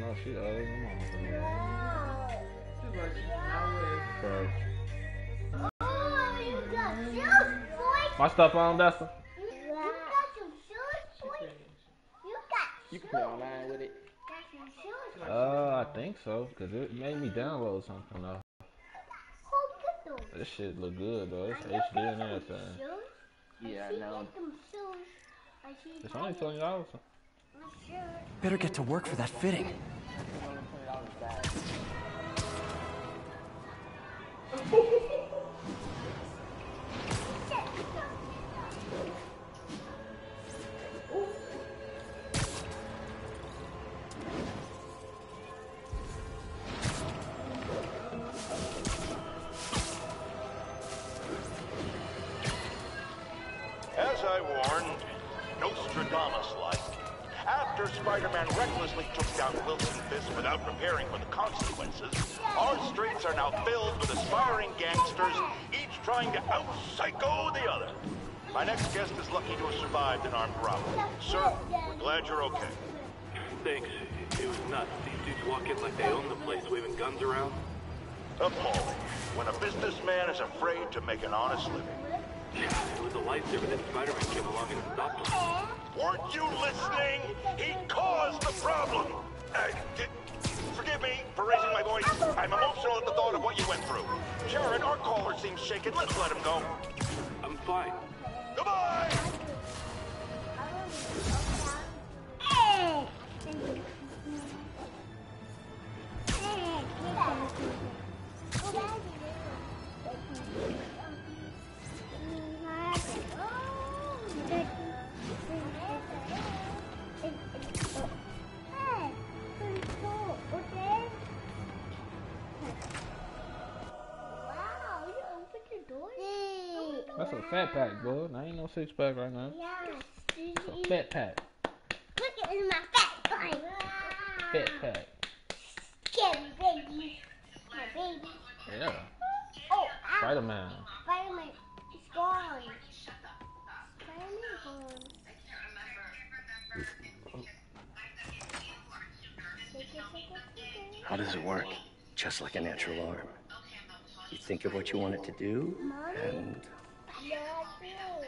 know she old. Come on. Okay. My stuff on, Desta? You got some shoes, boy? You can play online with it. I think so, because it made me download something though. This shit look good though. It's HD and everything. Yeah, I know. It's only $20. Better get to work for that fitting. As I warned, Nostradamus-like, after Spider-Man recklessly took down Wilson Fisk without preparing for the consequences, our streets are now filled with aspiring gangsters, each trying to out-psycho the other. My next guest is lucky to have survived an armed robbery. Sir, we're glad you're okay. Thanks. It was nuts. These dudes walk in like they own the place, waving guns around. Appalling. When a businessman is afraid to make an honest living. Yeah, it was a lifesaver that Spider-Man came along and stopped him. Weren't you listening? He caused the problem. Forgive me for raising my voice. I'm emotional at the thought of what you went through. Jared, our caller seems shaken. Let's let him go. I'm fine. Goodbye! That's a fat pack, boy. I ain't no six pack right now. It's a fat pack. Look at my fat pack. Fat pack. Get me, baby. My baby. Yeah. Oh, Spider-Man. Spider-Man is gone. Spider-Man gone. How does it work? Just like a natural arm. You think of what you want it to do, and... I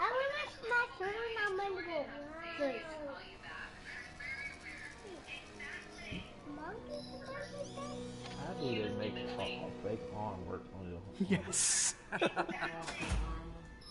want to smash my mandible. How do they make a fake arm work on your... Yes!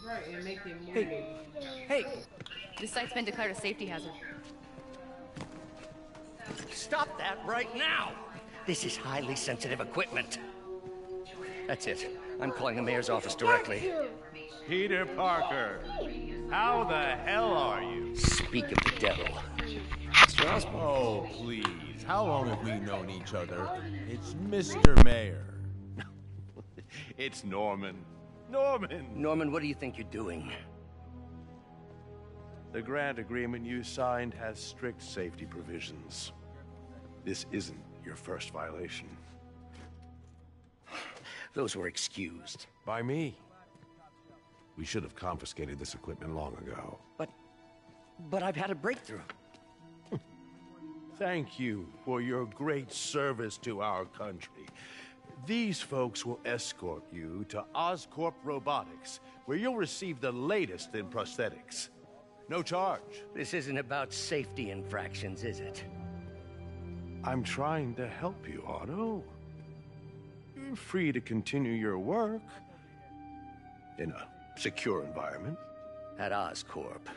Right, and make it move. Hey! This site's been declared a safety hazard. Stop that right now! This is highly sensitive equipment. That's it. I'm calling the mayor's office directly. Peter Parker, how the hell are you? Speak of the devil. Oh, please. How long have we known each other? It's Mr. Mayor. It's Norman. Norman, what do you think you're doing? The grant agreement you signed has strict safety provisions. This isn't your first violation. Those were excused. By me. We should have confiscated this equipment long ago. But I've had a breakthrough. Thank you for your great service to our country. These folks will escort you to Oscorp Robotics, where you'll receive the latest in prosthetics. No charge. This isn't about safety infractions, is it? I'm trying to help you, Otto. You're free to continue your work in a secure environment. At Oscorp.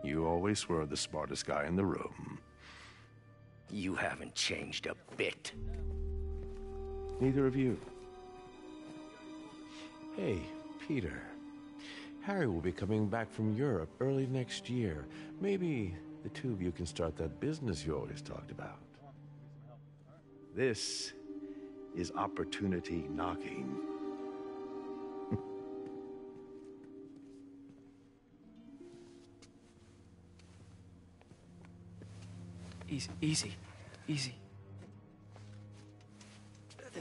You always were the smartest guy in the room. You haven't changed a bit. Neither of you. Hey, Peter. Harry will be coming back from Europe early next year. Maybe the two of you can start that business you always talked about. This is opportunity knocking. Easy.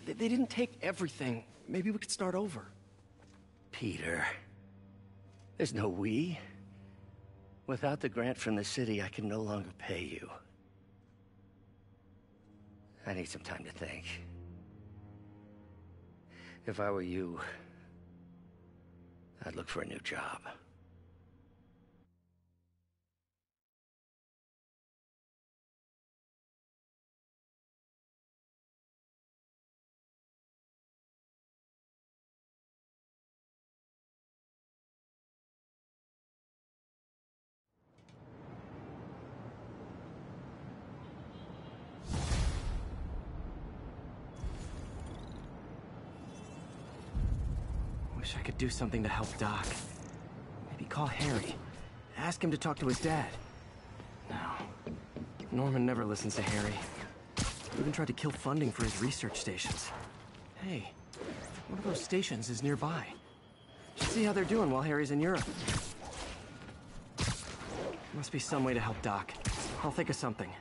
They didn't take everything. Maybe we could start over. Peter, there's no we. Without the grant from the city, I can no longer pay you. I need some time to think. If I were you, I'd look for a new job. Wish I could do something to help Doc. Maybe call Harry. Ask him to talk to his dad. No. Norman never listens to Harry. Even tried to kill funding for his research stations. Hey, one of those stations is nearby. Should see how they're doing while Harry's in Europe. Must be some way to help Doc. I'll think of something.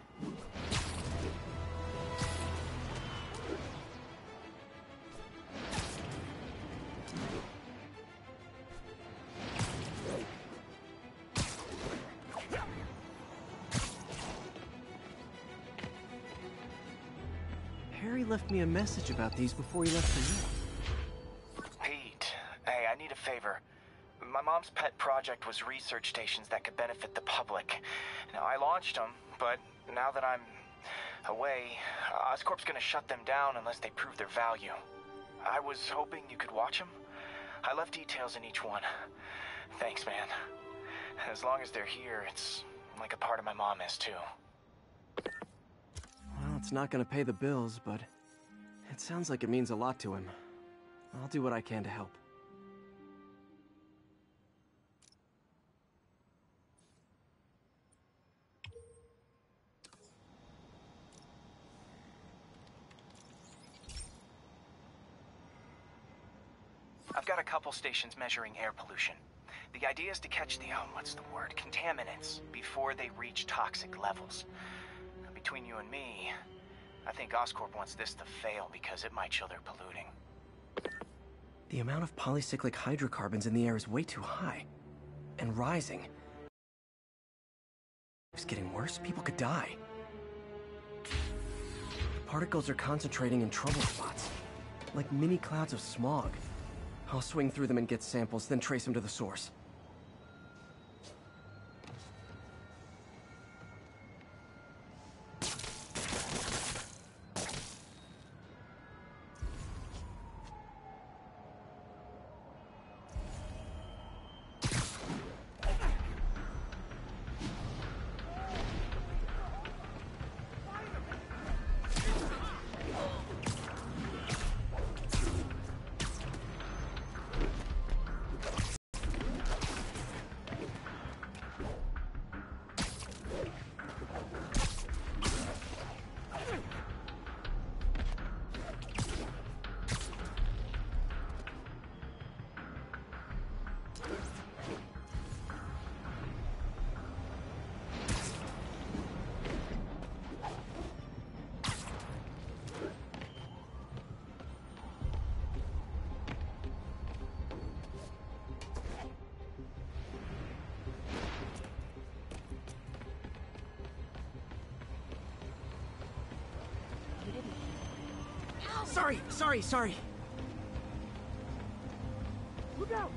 Harry left me a message about these before he left for you. Pete, hey, I need a favor. My mom's pet project was research stations that could benefit the public. Now, I launched them, but now that I'm away, Oscorp's gonna shut them down unless they prove their value. I was hoping you could watch them. I left details in each one. Thanks, man. As long as they're here, it's like a part of my mom is, too. Well, it's not gonna pay the bills, but it sounds like it means a lot to him. I'll do what I can to help. I've got a couple stations measuring air pollution. The idea is to catch the, contaminants before they reach toxic levels. Between you and me, I think Oscorp wants this to fail because it might show they're polluting. The amount of polycyclic hydrocarbons in the air is way too high. And rising. It's getting worse. People could die. The particles are concentrating in trouble spots. Like mini clouds of smog. I'll swing through them and get samples, then trace them to the source. Sorry. Look out!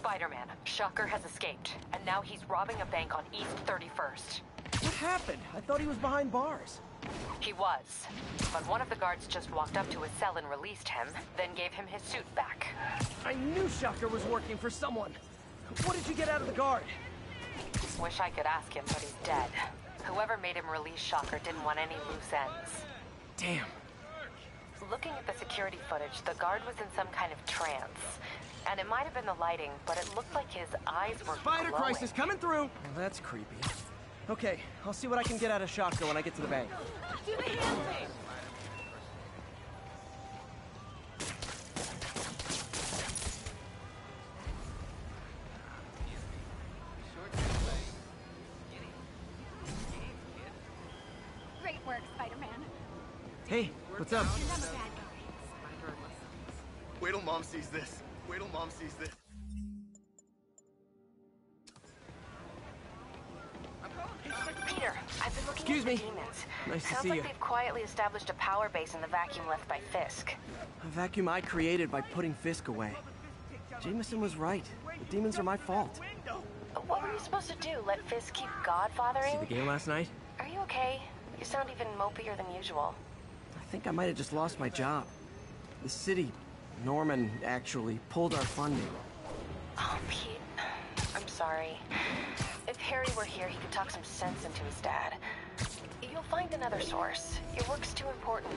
Spider-Man, Shocker has escaped, and now he's robbing a bank on East 31st. What happened? I thought he was behind bars. He was, but one of the guards just walked up to his cell and released him, then gave him his suit back. I knew Shocker was working for someone. What did you get out of the guard? Wish I could ask him, but he's dead. Whoever made him release Shocker didn't want any loose ends. Damn. Looking at the security footage, the guard was in some kind of trance. And it might have been the lighting, but it looked like his eyes were Spider glowing. Crisis coming through! Well, that's creepy. Okay, I'll see what I can get out of Shocker when I get to the bank. Do the hand thing! Great work, Spider-Man. Hey, what's up? You're not a bad guy. Wait till Mom sees this. Wait till Mom sees this. Peter, I've been looking Excuse at the me. demons. Nice to Sounds see like you. they've quietly established a power base in the vacuum left by Fisk. A vacuum I created by putting Fisk away. Jameson was right. The demons are my fault. What were you supposed to do? Let Fisk keep godfathering? See the game last night? Are you okay? You sound even mopier than usual. I think I might have just lost my job. The city, Norman, actually pulled our funding. Oh, Pete. I'm sorry. If Harry were here, he could talk some sense into his dad. You'll find another source. Your work's too important.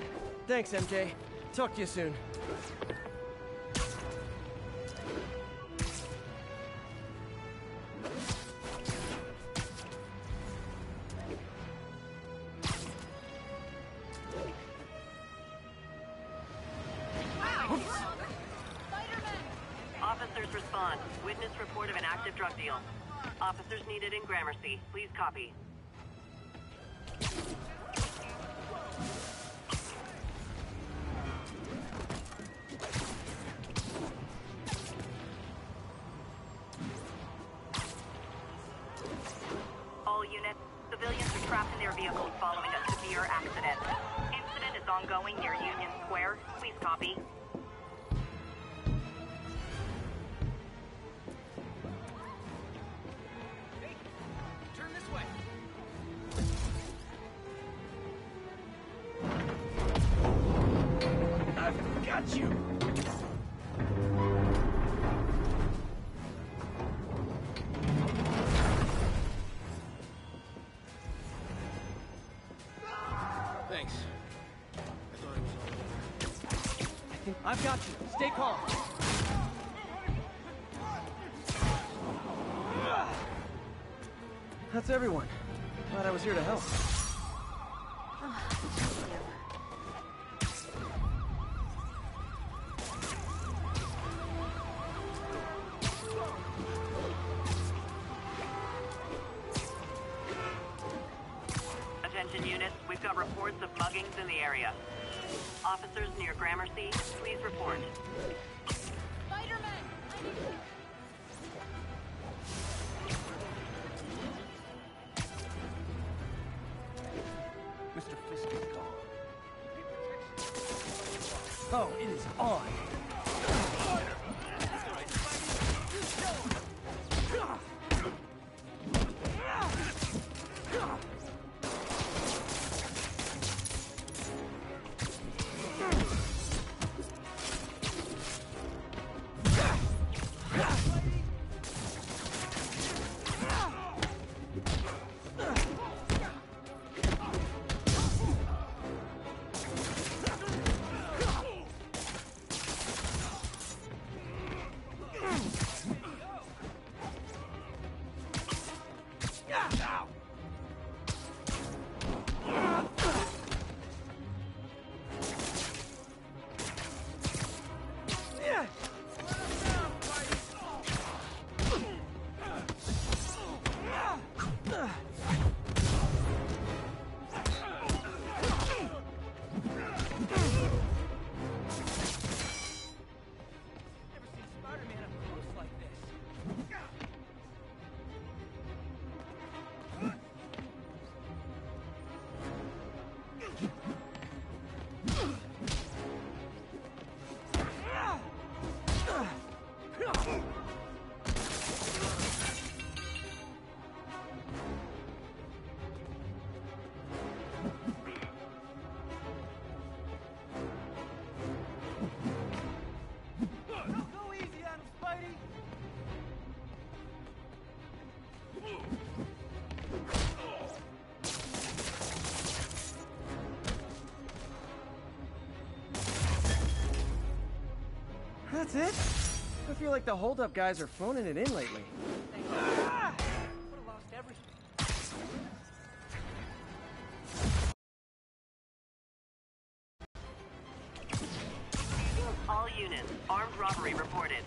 Thanks, MJ. Talk to you soon. Officers respond. Witness report of an active drug deal. Officers needed in Gramercy. Please copy. All units, civilians are trapped in their vehicles following a severe accident. Incident is ongoing near Union Square. Please copy. I've got you! Thanks. I've got you. Stay calm. That's everyone. Glad I was here to help. Attention units, we've got reports of muggings in the area. Officers near Gramercy, please report. Spider-Man! Mr. Fisk is gone. Oh, it is on. That's it? I feel like the holdup guys are phoning it in lately. Ah! Would've lost everything. All units, armed robbery reported.